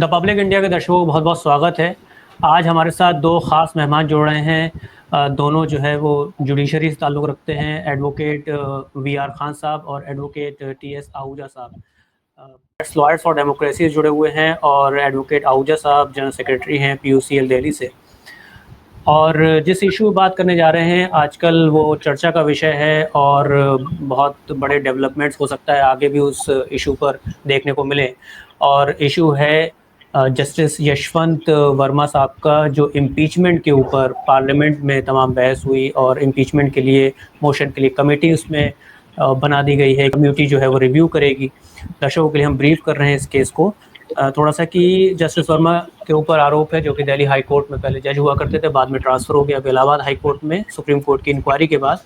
The public India के दर्शकों को बहुत बहुत स्वागत है। आज हमारे साथ दो ख़ास मेहमान जुड़ रहे हैं। दोनों जो है वो जुडिशरी से ताल्लुक़ रखते हैं, एडवोकेट वी.आर. खान साहब और एडवोकेट टी.एस. आहूजा साहब। लॉयर्स फॉर डेमोक्रेसी जुड़े हुए हैं और एडवोकेट आहूजा साहब जनरल सेक्रेटरी हैं PUCL दिल्ली से। और जिस इशू पर बात करने जा रहे हैं आजकल वो चर्चा का विषय है और बहुत बड़े डेवलपमेंट्स हो सकता है आगे भी उस इशू पर देखने को मिले। और इशू है जस्टिस यशवंत वर्मा साहब का, जो इम्पीचमेंट के ऊपर पार्लियामेंट में तमाम बहस हुई और इम्पीचमेंट के लिए मोशन के लिए कमेटी उसमें बना दी गई है। कमेटी जो है वो रिव्यू करेगी। दर्शकों के लिए हम ब्रीफ कर रहे हैं इस केस को थोड़ा सा कि जस्टिस वर्मा के ऊपर आरोप है जो कि दिल्ली हाई कोर्ट में पहले जज हुआ करते थे, बाद में ट्रांसफ़र हो गया इलाहाबाद हाई कोर्ट में सुप्रीम कोर्ट की इंक्वायरी के बाद,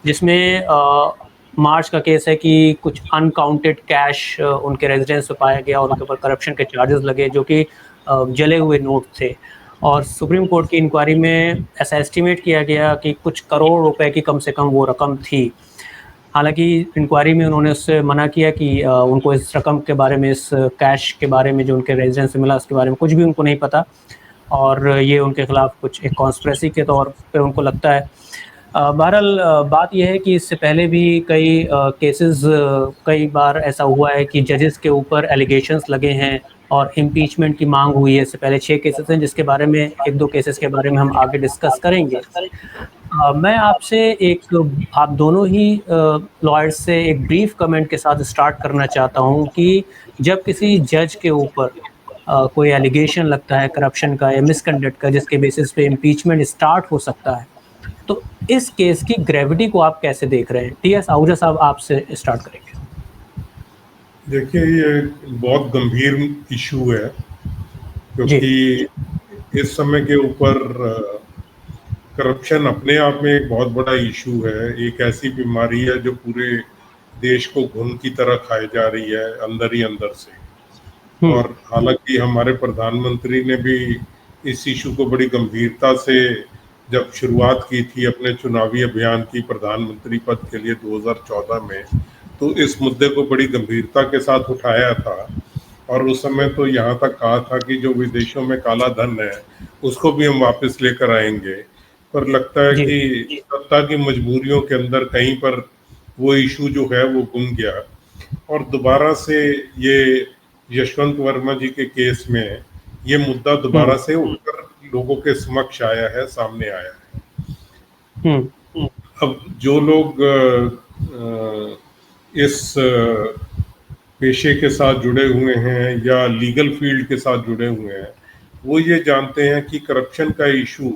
जिसमें मार्च का केस है कि कुछ अनकाउंटेड कैश उनके रेजिडेंस पे पाया गया और उनके ऊपर करप्शन के चार्जेस लगे जो कि जले हुए नोट थे। और सुप्रीम कोर्ट की इंक्वायरी में ऐसा एस्टिमेट किया गया कि कुछ करोड़ रुपए की कम से कम वो रकम थी। हालांकि इंक्वायरी में उन्होंने उससे मना किया कि उनको इस रकम के बारे में, इस कैश के बारे में जो उनके रेजिडेंस से मिला उसके बारे में कुछ भी उनको नहीं पता और ये उनके खिलाफ कुछ एक कॉन्स्पिरेसी के तौर पे उनको लगता है। बहरहाल बात यह है कि इससे पहले भी कई केसेस कई बार ऐसा हुआ है कि जजेस के ऊपर एलिगेशंस लगे हैं और इम्पीचमेंट की मांग हुई है। इससे पहले 6 केसेस हैं जिसके बारे में 1-2 केसेस के बारे में हम आगे डिस्कस करेंगे। मैं आपसे आप दोनों ही लॉयर्स से एक ब्रीफ कमेंट के साथ स्टार्ट करना चाहता हूं कि जब किसी जज के ऊपर कोई एलिगेशन लगता है करप्शन का या मिसकंडक्ट का जिसके बेसिस पे इम्पीचमेंट स्टार्ट हो सकता है, तो इस केस की ग्रेविटी को आप कैसे देख रहे हैं? टी.एस. आहूजा साहब आपसे स्टार्ट करेंगे। देखिए, ये बहुत गंभीर इशू है क्योंकि इस समय के ऊपर करप्शन अपने आप में एक बहुत बड़ा इशू है। एक ऐसी बीमारी है जो पूरे देश को घुन की तरह खाई जा रही है अंदर ही अंदर से। और हालांकि हमारे प्रधानमंत्री ने भी इस इशू को बड़ी गंभीरता से जब शुरुआत की थी अपने चुनावी अभियान की प्रधानमंत्री पद के लिए 2014 में, तो इस मुद्दे को बड़ी गंभीरता के साथ उठाया था। और उस समय तो यहाँ तक कहा था कि जो विदेशों में काला धन है उसको भी हम वापस लेकर आएंगे। पर लगता है कि सत्ता की मजबूरियों के अंदर कहीं पर वो इशू जो है वो गुम गया और दोबारा से ये यशवंत वर्मा जी के केस में ये मुद्दा दोबारा से उठकर लोगों के समक्ष आया है, सामने आया है। अब जो लोग इस पेशे के साथ जुड़े हुए हैं या लीगल फील्ड के साथ जुड़े हुए हैं वो ये जानते हैं कि करप्शन का इशू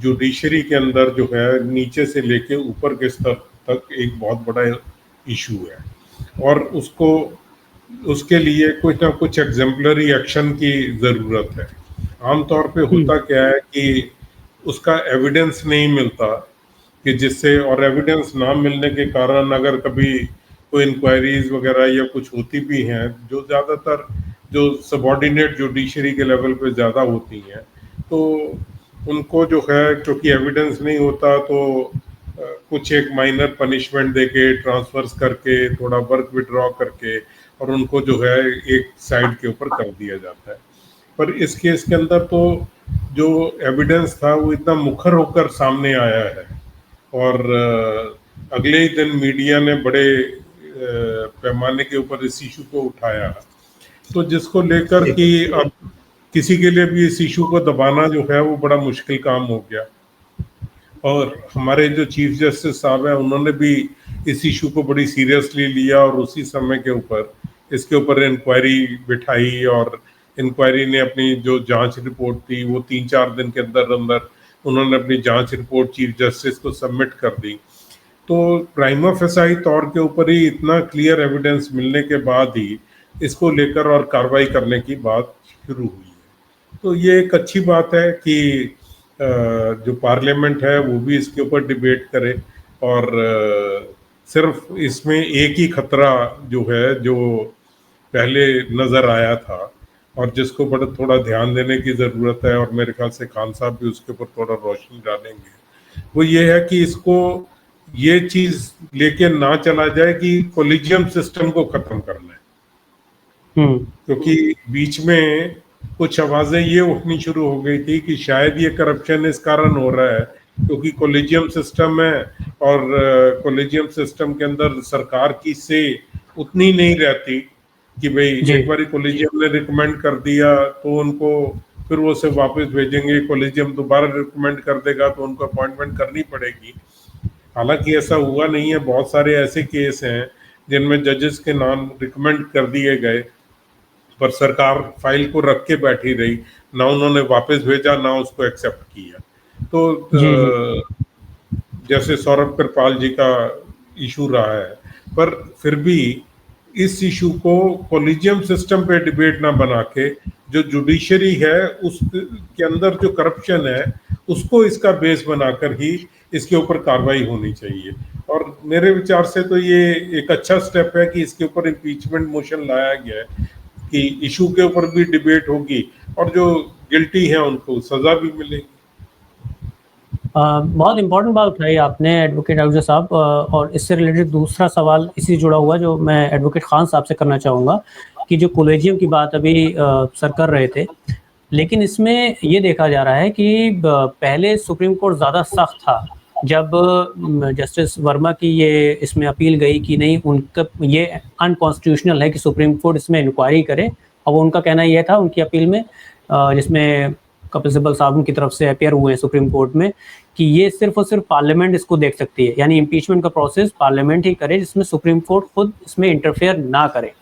जुडिशरी के अंदर जो है नीचे से लेके ऊपर के स्तर तक एक बहुत बड़ा इशू है और उसके लिए कुछ ना कुछ एग्जेम्पलरी एक्शन की ज़रूरत है। आमतौर पे होता क्या है कि उसका एविडेंस नहीं मिलता कि जिससे, और एविडेंस ना मिलने के कारण अगर कभी कोई इंक्वायरीज वगैरह या कुछ होती भी हैं जो ज़्यादातर जो सबॉर्डिनेट जुडिशरी के लेवल पे ज़्यादा होती हैं, तो उनको जो है क्योंकि एविडेंस नहीं होता तो कुछ एक माइनर पनिशमेंट देके ट्रांसफर्स करके थोड़ा वर्क विड्रॉ करके और उनको जो है एक साइड के ऊपर कर दिया जाता है। पर इस केस के अंदर तो जो एविडेंस था वो इतना मुखर होकर सामने आया है और अगले ही दिन मीडिया ने बड़े पैमाने के ऊपर इस इशू को उठाया, तो जिसको लेकर कि अब किसी के लिए भी इस इशू को दबाना जो है वो बड़ा मुश्किल काम हो गया। और हमारे जो चीफ जस्टिस साहब हैं उन्होंने भी इस इशू को बड़ी सीरियसली लिया और उसी समय के ऊपर इसके ऊपर इंक्वायरी बिठाई और इंक्वायरी ने अपनी जो जांच रिपोर्ट थी वो 3-4 दिन के अंदर अंदर उन्होंने अपनी जांच रिपोर्ट चीफ जस्टिस को सबमिट कर दी। तो प्राइमा फेसाई तौर के ऊपर ही इतना क्लियर एविडेंस मिलने के बाद ही इसको लेकर और कार्रवाई करने की बात शुरू हुई है। तो ये एक अच्छी बात है कि जो पार्लियामेंट है वो भी इसके ऊपर डिबेट करे और सिर्फ इसमें एक ही खतरा जो है जो पहले नज़र आया था और जिसको बड़ा थोड़ा ध्यान देने की ज़रूरत है और मेरे ख्याल से खान साहब भी उसके ऊपर थोड़ा रोशनी डालेंगे, वो ये है कि इसको ये चीज़ लेके ना चला जाए कि कोलिजियम सिस्टम को ख़त्म करना है। क्योंकि बीच में कुछ आवाजें ये उठनी शुरू हो गई थी कि शायद ये करप्शन इस कारण हो रहा है क्योंकि कॉलेजियम सिस्टम है, और कॉलेजियम सिस्टम के अंदर सरकार की से उतनी नहीं रहती कि भाई एक बार कॉलेजियम ने रिकमेंड कर दिया तो उनको फिर वो से वापस भेजेंगे, कॉलेजियम दोबारा रिकमेंड कर देगा तो उनको अपॉइंटमेंट करनी पड़ेगी। हालांकि ऐसा हुआ नहीं है। बहुत सारे ऐसे केस हैं जिनमें जजेस के नाम रिकमेंड कर दिए गए पर सरकार फाइल को रख के बैठी रही, ना उन्होंने वापस भेजा ना उसको एक्सेप्ट किया। तो जैसे सौरभ कृपाल जी का इशू रहा है, पर फिर भी इस इशू को कॉलेजियम सिस्टम पे डिबेट ना बना के जो जुडिशरी है उस के अंदर जो करप्शन है उसको इसका बेस बनाकर ही इसके ऊपर कार्रवाई होनी चाहिए। और मेरे विचार से तो ये एक अच्छा स्टेप है कि इसके ऊपर इम्पीचमेंट मोशन लाया गया है कि इशू के ऊपर भी डिबेट होगी और जो गिल्टी है उनको सजा भी मिलेगी। बहुत इम्पोर्टेंट बात उठाई आपने एडवोकेट आहूजा साहब, और इससे रिलेटेड दूसरा सवाल इसी जुड़ा हुआ जो मैं एडवोकेट खान साहब से करना चाहूँगा कि जो कॉलेजियम की बात अभी सर कर रहे थे, लेकिन इसमें ये देखा जा रहा है कि पहले सुप्रीम कोर्ट ज़्यादा सख्त था। जब जस्टिस वर्मा की ये इसमें अपील गई कि नहीं, उनका ये अनकॉन्स्टिट्यूशनल है कि सुप्रीम कोर्ट इसमें इंक्वायरी करे, और वो उनका कहना यह था उनकी अपील में, जिसमें कपिल सिब्बल साहब की तरफ से अपेयर हुए हैं सुप्रीम कोर्ट में, कि ये सिर्फ और सिर्फ पार्लियामेंट इसको देख सकती है, यानी इम्पीचमेंट का प्रोसेस पार्लियामेंट ही करे, जिसमें सुप्रीम कोर्ट खुद इसमें इंटरफेयर ना करे।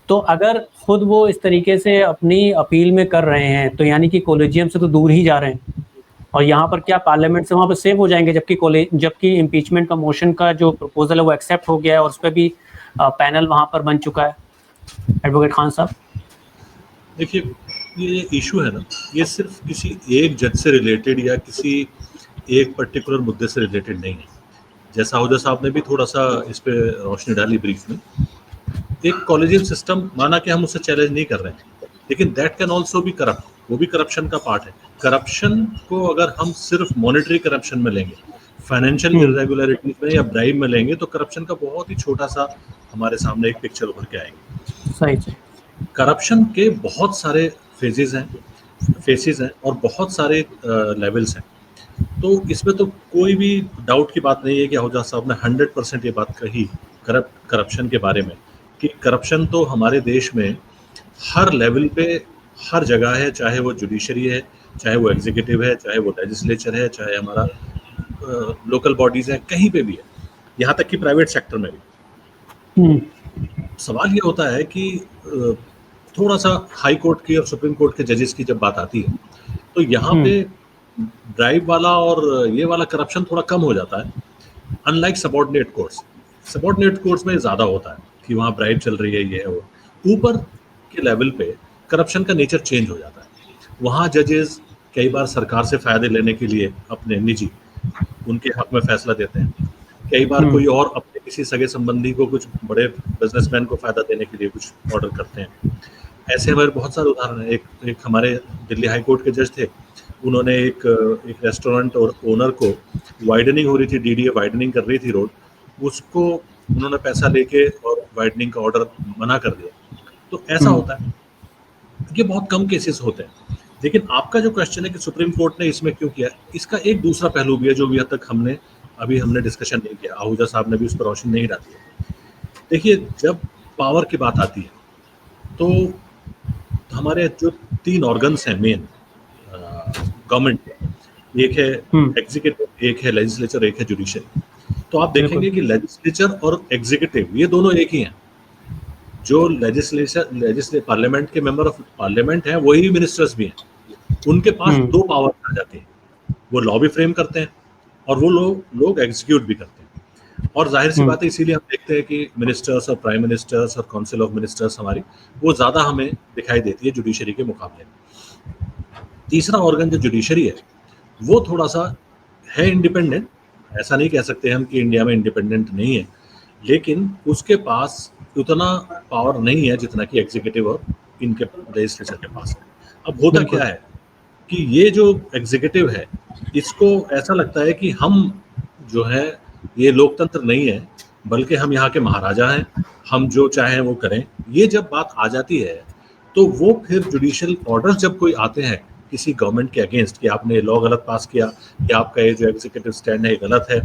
तो अगर खुद वो इस तरीके से अपनी अपील में कर रहे हैं तो यानी कि कॉलेजियम से तो दूर ही जा रहे हैं, और यहाँ पर क्या पार्लियामेंट से वहाँ पर सेव हो जाएंगे, जबकि इम्पीचमेंट का मोशन का जो प्रपोजल है वो एक्सेप्ट हो गया है और उस पर भी पैनल वहाँ पर बन चुका है। एडवोकेट खान साहब, देखिए ये इशू है ना, ये सिर्फ किसी एक जज से रिलेटेड या किसी एक पर्टिकुलर मुद्दे से रिलेटेड नहीं है। जैसा आहूजा साहब ने भी थोड़ा सा इस पे रोशनी डाली ब्रीफ में, एक कॉलेजियम सिस्टम, माना कि हम उसे चैलेंज नहीं कर रहे हैं, लेकिन that can also be corrupt, वो भी करप्शन का पार्ट है। करप्शन को अगर हम सिर्फ मॉनेटरी करप्शन में लेंगे, फाइनेंशियल इरेगुलरिटीज में या ब्राइब में लेंगे, तो करप्शन का बहुत ही छोटा सा हमारे सामने एक पिक्चर उभर के आएगी। सही। करप्शन के बहुत सारे फेजेस हैं और बहुत सारे लेवल्स हैं। तो इसमें तो कोई भी डाउट की बात नहीं है कि आहूजा साहब ने 100% ये बात कही करप्शन के बारे में, कि करप्शन तो हमारे देश में हर लेवल पे हर जगह है, चाहे वो जुडिशरी है, चाहे वो एग्जीक्यूटिव है, चाहे वो लेजिस्लेचर है, चाहे हमारा लोकल बॉडीज है, कहीं पे भी है, यहाँ तक कि प्राइवेट सेक्टर में भी। सवाल ये होता है कि थोड़ा सा हाई कोर्ट की और सुप्रीम कोर्ट के जजेस की जब बात आती है तो यहाँ पे ड्राइव वाला और ये वाला करप्शन थोड़ा कम हो जाता है, अनलाइक सबऑर्डिनेट कोर्ट्स में ज़्यादा होता है कि वहाँ ब्राइब चल रही है, ये है वो। ऊपर के लेवल पे करप्शन का नेचर चेंज हो जाता है। वहाँ जजेस कई बार सरकार से फ़ायदे लेने के लिए अपने निजी उनके हक में फैसला देते हैं, कई बार कोई और अपने किसी सगे संबंधी को, कुछ बड़े बिजनेसमैन को फ़ायदा देने के लिए कुछ ऑर्डर करते हैं। ऐसे हमारे बहुत सारे उदाहरण हैं। एक हमारे दिल्ली हाई कोर्ट के जज थे, उन्होंने एक रेस्टोरेंट और ओनर को वाइडनिंग हो रही थी, डीडीए वाइडनिंग कर रही थी रोड, उसको उन्होंने पैसा लेके और वाइडनिंग का ऑर्डर मना कर दिया। तो ऐसा होता है, ये बहुत कम केसेस होते हैं। लेकिन आपका जो क्वेश्चन है कि सुप्रीम कोर्ट ने इसमें क्यों किया, इसका एक दूसरा पहलू भी है जो अभी तक हमने डिस्कशन नहीं किया, आहूजा साहब ने भी उस पर रोशनी नहीं डाली है। देखिए, जब पावर की बात आती है तो हमारे जो 3 ऑर्गन्स हैं मेन गवर्नमेंट के, एक है एग्जीक्यूटिव, एक है लेजिस्लेचर, एक है जुडिशरी। तो आप देखेंगे कि लेजिस्लेचर और एग्जीक्यूटिव ये दोनों एक ही हैं। जो लेजिस्लेचर पार्लियामेंट के मेंबर ऑफ पार्लियामेंट हैं वही मिनिस्टर्स भी हैं। उनके पास 2 पावर आ जाते हैं, वो लॉ भी फ्रेम करते हैं और वो लोग एग्जीक्यूट भी करते हैं। और जाहिर सी बात है, इसीलिए हम देखते हैं कि मिनिस्टर्स और प्राइम मिनिस्टर्स और काउंसिल ऑफ मिनिस्टर्स हमारी वो ज़्यादा हमें दिखाई देती है जुडिशरी के मुकाबले में। तीसरा ऑर्गन जो जुडिशरी है वो थोड़ा सा है इंडिपेंडेंट, ऐसा नहीं कह सकते हम कि इंडिया में इंडिपेंडेंट नहीं है, लेकिन उसके पास उतना पावर नहीं है जितना कि एग्जीक्यूटिव और इनके लेजिस्लेचर के पास है। अब होता क्या है कि ये जो एग्जीक्यूटिव है इसको ऐसा लगता है कि हम जो है ये लोकतंत्र नहीं है, बल्कि हम यहाँ के महाराजा हैं, हम जो चाहें वो करें। ये जब बात आ जाती है तो वो फिर जुडिशियल ऑर्डर्स जब कोई आते हैं किसी गवर्नमेंट के अगेंस्ट कि आपने लॉ गलत पास किया या आपका ये जो एग्जीक्यूटिव स्टैंड है ये गलत है,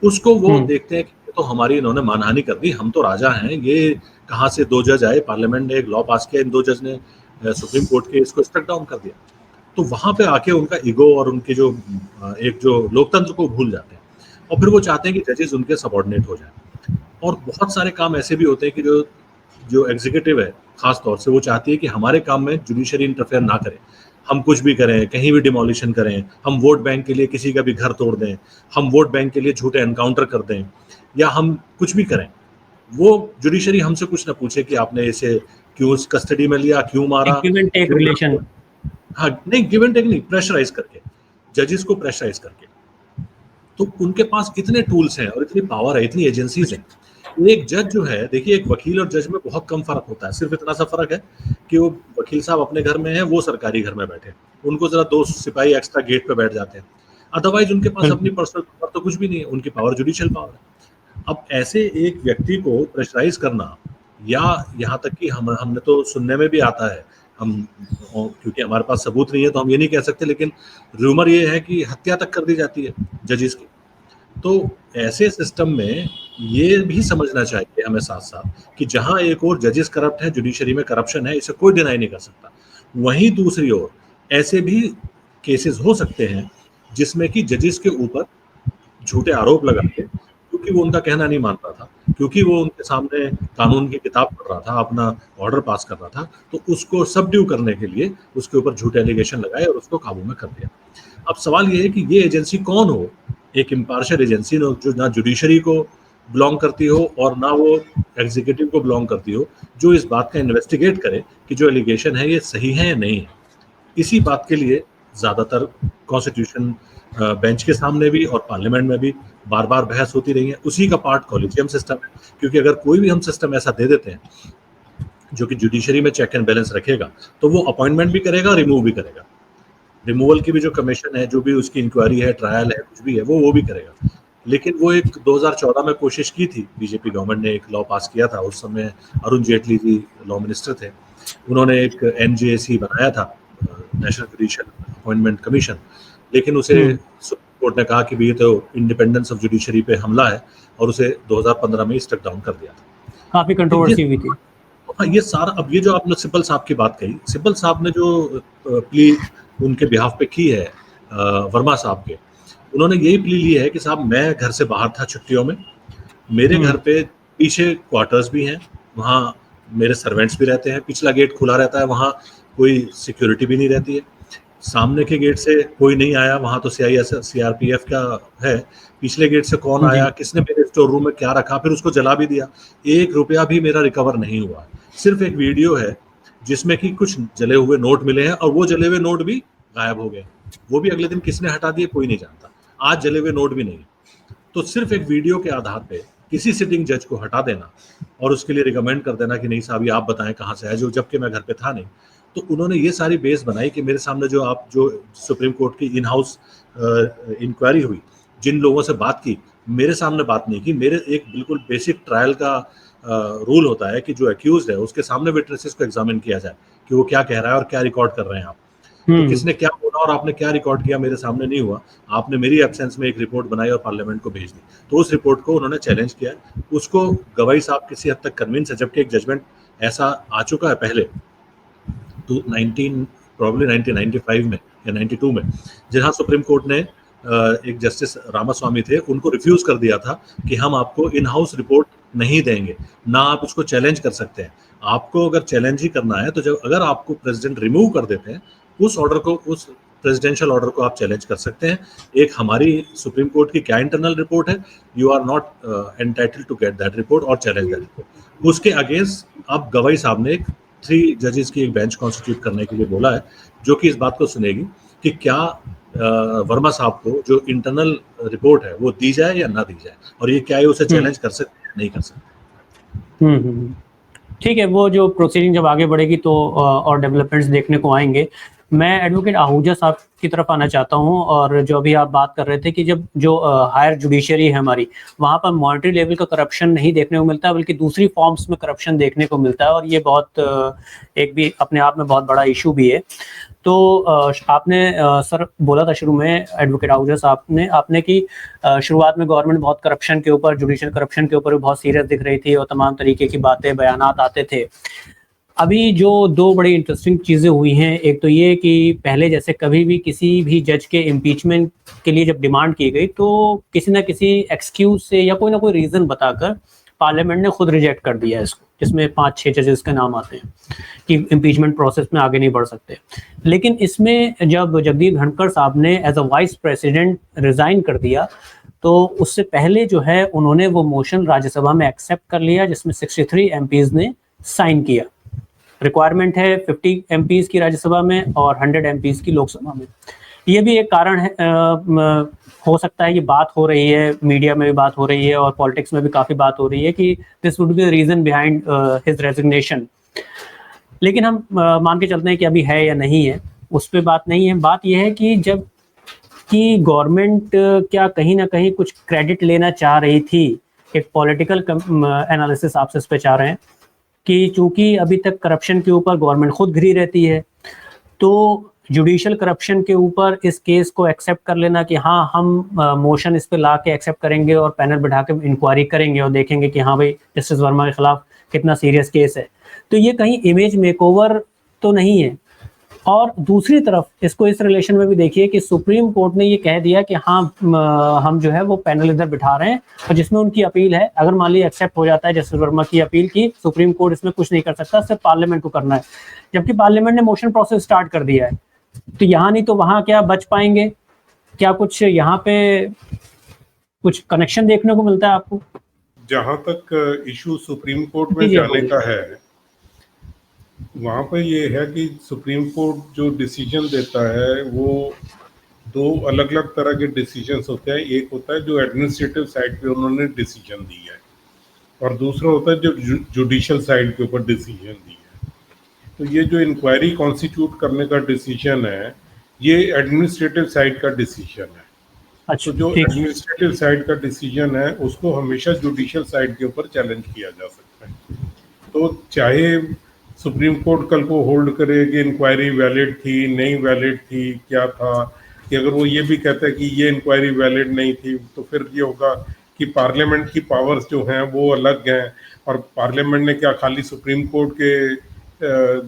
उसको वो देखते हैं कि ये तो हमारी इन्होंने मानहानि कर दी, हम तो राजा हैं, ये कहाँ से 2 जज आए, पार्लियामेंट ने एक लॉ पास किया, इन 2 जज ने सुप्रीम कोर्ट के इसको स्ट्रक डाउन कर दिया। तो वहां पे आके उनका ईगो और उनके जो एक जो लोकतंत्र को भूल जाते हैं और फिर वो चाहते हैं कि जजेस उनके सबऑर्डिनेट हो जाए। और बहुत सारे काम ऐसे भी होते हैं कि जो जो एग्जीक्यूटिव है खास तौर से वो चाहती है कि हमारे काम में जुडिशरी इंटरफेयर ना करे, हम कुछ भी करें, कहीं भी डिमोलिशन करें, हम वोट बैंक के लिए किसी का भी घर तोड़ दें, हम वोट बैंक के लिए झूठे एनकाउंटर कर दें, या हम कुछ भी करें, वो जुडिशरी हमसे कुछ ना पूछे कि आपने इसे क्यों कस्टडी में लिया, क्यों मारा, गिव एंड टेक रिलेशन। हाँ नहीं, गिव एंड टेक नहीं, प्रेशराइज करके, जजेस को प्रेशराइज करके। तो उनके पास इतने टूल्स हैं और इतनी पावर है, इतनी एजेंसीज हैं। एक जज जो है, देखिए एक वकील और जज में बहुत कम फर्क होता है, सिर्फ इतना सा फर्क है कि वो वकील साहब अपने घर में है, वो सरकारी घर में बैठे, उनको जरा 2 सिपाही एक्स्ट्रा गेट पे बैठ जाते हैं, अदरवाइज उनके पास अपनी पर्सनल पावर तो कुछ भी नहीं है, उनकी पावर जुडिशियल पावर है। अब ऐसे एक व्यक्ति को प्रेशराइज करना, या यहाँ तक कि हमने तो सुनने में भी आता है, हम क्योंकि हमारे पास सबूत नहीं है तो हम ये नहीं कह सकते, लेकिन रूमर ये है कि हत्या तक कर दी जाती है जजेस की। तो ऐसे सिस्टम में ये भी समझना चाहिए हमें साथ साथ कि जहां एक और जजेस करप्ट है, जुडिशरी में करप्शन है, इसे कोई डिनाई नहीं कर सकता, वहीं दूसरी ओर ऐसे भी केसेस हो सकते हैं जिसमें कि जजेस के ऊपर झूठे आरोप लगा के, क्योंकि वो उनका कहना नहीं मान रहा था, क्योंकि वो उनके सामने कानून की किताब पढ़ रहा था, अपना ऑर्डर पास कर रहा था, तो उसको सबड्यू करने के लिए उसके ऊपर झूठे एलिगेशन लगाए और उसको काबू में कर दिया। अब सवाल ये है कि ये एजेंसी कौन हो, एक इम्पार्शियल एजेंसी जो ना जुडिशरी को बिलोंग करती हो और ना वो एग्जीक्यूटिव को बिलोंग करती हो, जो इस बात का इन्वेस्टिगेट करे कि जो एलिगेशन है ये सही है या नहीं है। इसी बात के लिए ज़्यादातर कॉन्स्टिट्यूशन बेंच के सामने भी और पार्लियामेंट में भी बार बार बहस होती रही है। उसी का पार्ट कॉलेजियम सिस्टम है, क्योंकि अगर कोई भी हम सिस्टम ऐसा दे देते हैं जो कि जुडिशरी में चेक एंड बैलेंस रखेगा, तो वो अपॉइंटमेंट भी करेगा, रिमूव भी करेगा। रिमूवल की भी जो कमीशन है, जो भी उसकी इंक्वायरी है, ट्रायल है, कुछ भी है, वो भी करेगा। लेकिन वो एक 2014 में कोशिश की थी, बीजेपी गवर्नमेंट ने एक लॉ पास किया था, उस समय अरुण जेटली जी लॉ मिनिस्टर थे, उन्होंने एक NJC बनाया था, नेशनल जुडिशियल अपॉइंटमेंट कमीशन, लेकिन उसे सुप्रीम कोर्ट ने कहा कि ये तो इंडिपेंडेंस ऑफ जुडिशरी पे हमला है, और उसे 2015 में स्ट्रक डाउन कर दिया था। काफी कंट्रोवर्सी हुई थी। हाँ, ये सारा, अब ये जो आपने सिब्बल साहब की बात कही, सिब्बल साहब ने जो प्ली उनके बिहाफ पे की है वर्मा साहब के, उन्होंने यही प्ली ली है कि साहब मैं घर से बाहर था छुट्टियों में, मेरे घर पे पीछे क्वार्टर्स भी हैं, वहाँ मेरे सर्वेंट्स भी रहते हैं, पिछला गेट खुला रहता है, वहाँ कोई सिक्योरिटी भी नहीं रहती है, सामने के गेट से कोई नहीं आया, वहाँ तो CRPF का है, पिछले गेट से कौन आया, किसने मेरे स्टोर रूम में क्या रखा, फिर उसको जला भी दिया, 1 रुपया भी मेरा रिकवर नहीं हुआ। सिर्फ एक वीडियो है जिसमें कि कुछ जले हुए नोट मिले हैं, और वो जले हुए नोट भी गायब हो गए, वो भी अगले दिन किसने हटा दिए कोई नहीं जानता, आज जले हुए नोट भी नहीं। तो सिर्फ एक वीडियो के आधार पे किसी सिटिंग जज को हटा देना और उसके लिए रिकमेंड कर देना कि नहीं साहब ये आप बताएं कहाँ से है, जो जबकि मैं घर पे था नहीं, तो उन्होंने ये सारी बेस बनाई कि मेरे सामने जो सुप्रीम कोर्ट की इन हाउस इंक्वायरी हुई, जिन लोगों से बात की, मेरे सामने बात नहीं की, मेरे एक बिल्कुल बेसिक ट्रायल का रूल होता है कि जो एक्यूज्ड है उसके सामने विटनेसेस को एग्जामिन किया जाए कि वो क्या कह रहा है और क्या रिकॉर्ड कर रहे हैं आप, तो किसने क्या बोला और आपने क्या रिकॉर्ड किया मेरे सामने नहीं हुआ, आपने मेरी एब्सेंस में एक रिपोर्ट बनाई और पार्लियामेंट को भेज दी, तो उस रिपोर्ट को उन्होंने चैलेंज किया, उसको गवाही साहब किसी हद तक कन्विंस है, जबकि एक जजमेंट ऐसा आ चुका है पहले, तो 1995 में या 92 में, जहां सुप्रीम कोर्ट ने एक जस्टिस रामास्वामी थे, उनको रिफ्यूज कर दिया था कि हम आपको इन हाउस रिपोर्ट नहीं देंगे, ना आप उसको चैलेंज कर सकते हैं, आपको अगर चैलेंज ही करना है तो जब अगर आपको प्रेसिडेंट रिमूव कर देते हैं, उस ऑर्डर को, उस प्रेसिडेंशियल ऑर्डर को आप चैलेंज कर सकते हैं। एक हमारी सुप्रीम कोर्ट की क्या इंटरनल रिपोर्ट है, you are not entitled to get that report और चैलेंज दैट रिपोर्ट। उसके अगेंस्ट अब गवाही साहब ने 3 जजेस की एक बेंच कॉन्स्टिट्यूट करने के लिए बोला है, जो कि इस बात को सुनेगी कि क्या वर्मा साहब को जो इंटरनल रिपोर्ट है वो दी जाए या ना दी जाए, और ये क्या है उसे चैलेंज कर सकते हैं नहीं कर सकते। ठीक है, वो जो प्रोसीडिंग जब आगे बढ़ेगी तो और डेवलपमेंट्स देखने को आएंगे। मैं एडवोकेट आहूजा साहब की तरफ आना चाहता हूं, और जो अभी आप बात कर रहे थे कि जब जो हायर जुडिशरी है हमारी, वहां पर मॉनेटरी लेवल का करप्शन नहीं देखने को मिलता, बल्कि दूसरी फॉर्म्स में करप्शन देखने को मिलता है, और ये बहुत एक भी अपने आप में बहुत बड़ा इशू भी है। तो आपने सर बोला था शुरू में, एडवोकेट आहूजा साहब ने, आपने कि शुरुआत में गवर्नमेंट बहुत करप्शन के ऊपर, जुडिशियल करप्शन के ऊपर बहुत सीरियस दिख रही थी और तमाम तरीके की बातें, बयानात आते थे। अभी जो दो बड़ी इंटरेस्टिंग चीज़ें हुई हैं, एक तो ये कि पहले जैसे कभी भी किसी भी जज के इम्पीचमेंट के लिए जब डिमांड की गई, तो किसी ना किसी एक्सक्यूज से या कोई ना कोई रीज़न बताकर पार्लियामेंट ने खुद रिजेक्ट कर दिया इसको, जिसमें 5-6 जजेस के नाम आते हैं कि इम्पीचमेंट प्रोसेस में आगे नहीं बढ़ सकते। लेकिन इसमें जब जगदीप धनखड़ साहब ने as a vice president resign कर दिया, तो उससे पहले जो है उन्होंने वो मोशन राज्यसभा में एक्सेप्ट कर लिया, जिसमें 63 एमपीज़ ने साइन किया। रिक्वायरमेंट है 50 एमपीज़ की राज्यसभा में और 100 एमपीज़ की लोकसभा में। ये भी एक कारण है, हो सकता है ये बात हो रही है, मीडिया में भी बात हो रही है और पॉलिटिक्स में भी काफ़ी बात हो रही है कि this would be the reason behind his resignation. लेकिन हम मान के चलते हैं कि अभी है या नहीं है, उस पर बात नहीं है। बात यह है कि जब कि गवर्नमेंट क्या कहीं ना कहीं कुछ क्रेडिट लेना चाह रही थी, एक पॉलिटिकल एनालिसिस आपसे इस पे चाह रहे हैं कि चूंकि अभी तक करप्शन के ऊपर गवर्नमेंट खुद घिरी रहती है, तो जुडिशियल करप्शन के ऊपर इस केस को एक्सेप्ट कर लेना कि हाँ हम मोशन इस पे ला के एक्सेप्ट करेंगे और पैनल बिठा के इंक्वायरी करेंगे और देखेंगे कि हाँ भाई जस्टिस वर्मा के खिलाफ कितना सीरियस केस है, तो ये कहीं इमेज मेकओवर तो नहीं है। और दूसरी तरफ इसको इस रिलेशन में भी देखिए कि सुप्रीम कोर्ट ने ये कह दिया कि हाँ हम जो है वो पैनल इधर बिठा रहे हैं, और जिसमें उनकी अपील है, अगर मान लीजिए एक्सेप्ट हो जाता है जस्टिस वर्मा की अपील की, सुप्रीम कोर्ट इसमें कुछ नहीं कर सकता, सिर्फ पार्लियामेंट को करना है। जबकि पार्लियामेंट ने मोशन प्रोसेस स्टार्ट कर दिया है, तो यहाँ नहीं तो वहाँ क्या बच पाएंगे? क्या कुछ यहाँ पे कुछ कनेक्शन देखने को मिलता है आपको? जहां तक इशू सुप्रीम कोर्ट में जाने का है, वहाँ पर ये है कि सुप्रीम कोर्ट जो डिसीजन देता है वो दो अलग अलग तरह के डिसीजंस होते हैं। एक होता है जो एडमिनिस्ट्रेटिव साइड पे उन्होंने डिसीजन दी है, और दूसरा होता है जो जुडिशियल साइड के ऊपर डिसीजन दी है। तो ये जो इंक्वायरी कॉन्स्टिट्यूट करने का डिसीजन है, ये एडमिनिस्ट्रेटिव साइड का डिसीजन है। अच्छा, तो जो एडमिनिस्ट्रेटिव साइड का डिसीजन है उसको हमेशा जुडिशियल साइड के ऊपर चैलेंज किया जा सकता है। तो चाहे सुप्रीम कोर्ट कल को होल्ड करे कि इंक्वायरी वैलिड थी, नहीं वैलिड थी, क्या था, कि अगर वो ये भी कहता है कि ये इंक्वायरी वैलिड नहीं थी, तो फिर ये होगा कि पार्लियामेंट की पावर्स जो हैं वो अलग हैं, और पार्लियामेंट ने क्या खाली सुप्रीम कोर्ट के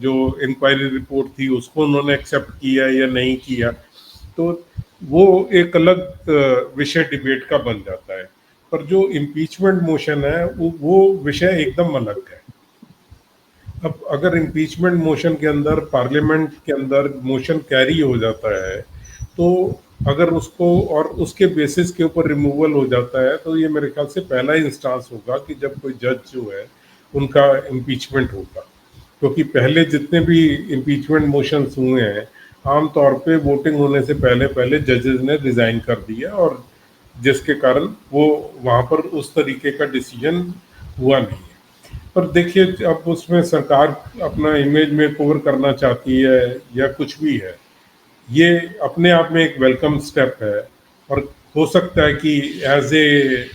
जो इंक्वायरी रिपोर्ट थी उसको उन्होंने एक्सेप्ट किया या नहीं किया, तो वो एक अलग विषय डिबेट का बन जाता है। पर जो इम्पीचमेंट मोशन है वो विषय एकदम अलग है। अब अगर इम्पीचमेंट मोशन के अंदर पार्लियामेंट के अंदर मोशन कैरी हो जाता है, तो अगर उसको और उसके बेसिस के ऊपर रिमूवल हो जाता है, तो ये मेरे ख्याल से पहला इंस्टांस होगा कि जब कोई जज जो है उनका इम्पीचमेंट होगा। क्योंकि पहले जितने भी इम्पीचमेंट मोशंस हुए हैं, आमतौर पे वोटिंग होने से पहले जजेस ने रिजाइन कर दिया, और जिसके कारण वो वहाँ पर उस तरीके का डिसीजन हुआ नहीं है। पर देखिए, अब उसमें सरकार अपना इमेज में कवर करना चाहती है या कुछ भी है, ये अपने आप में एक वेलकम स्टेप है, और हो सकता है कि एज ए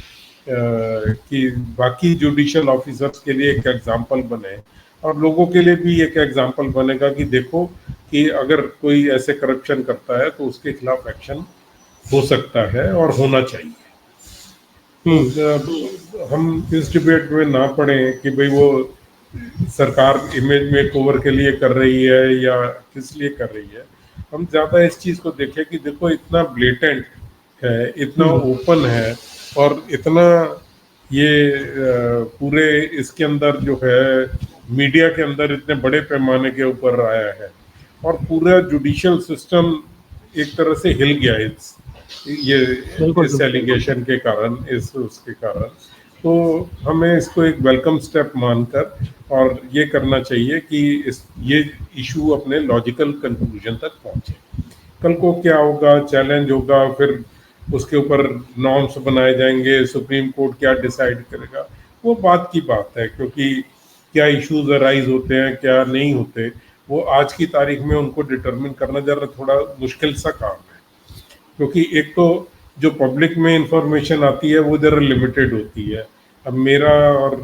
कि बाकी जुडिशियल ऑफिसर्स के लिए एक एग्जांपल बने, और लोगों के लिए भी एक एग्जांपल बनेगा कि देखो कि अगर कोई ऐसे करप्शन करता है तो उसके खिलाफ एक्शन हो सकता है और होना चाहिए। हम इस डिबेट में ना पड़े कि भाई वो सरकार इमेज में कवर के लिए कर रही है या किस लिए कर रही है। हम ज़्यादा इस चीज़ को देखें कि देखो इतना ब्लेटेंट है, इतना ओपन है, और इतना ये पूरे इसके अंदर जो है मीडिया के अंदर इतने बड़े पैमाने के ऊपर आया है, और पूरा जुडिशियल सिस्टम एक तरह से हिल गया इस एलिगेशन के कारण, इस उसके कारण। तो हमें इसको एक वेलकम स्टेप मानकर और ये करना चाहिए कि ये इशू अपने लॉजिकल कंक्लूजन तक पहुंचे। कल को क्या होगा, चैलेंज होगा, फिर उसके ऊपर नॉर्म्स बनाए जाएंगे, सुप्रीम कोर्ट क्या डिसाइड करेगा, वो बात की बात है। क्योंकि क्या इश्यूज अराइज होते हैं, क्या नहीं होते, वो आज की तारीख में उनको डिटरमिन करना जरा थोड़ा मुश्किल सा काम है, क्योंकि एक तो जो पब्लिक में इंफॉर्मेशन आती है वो जरा लिमिटेड होती है। अब मेरा और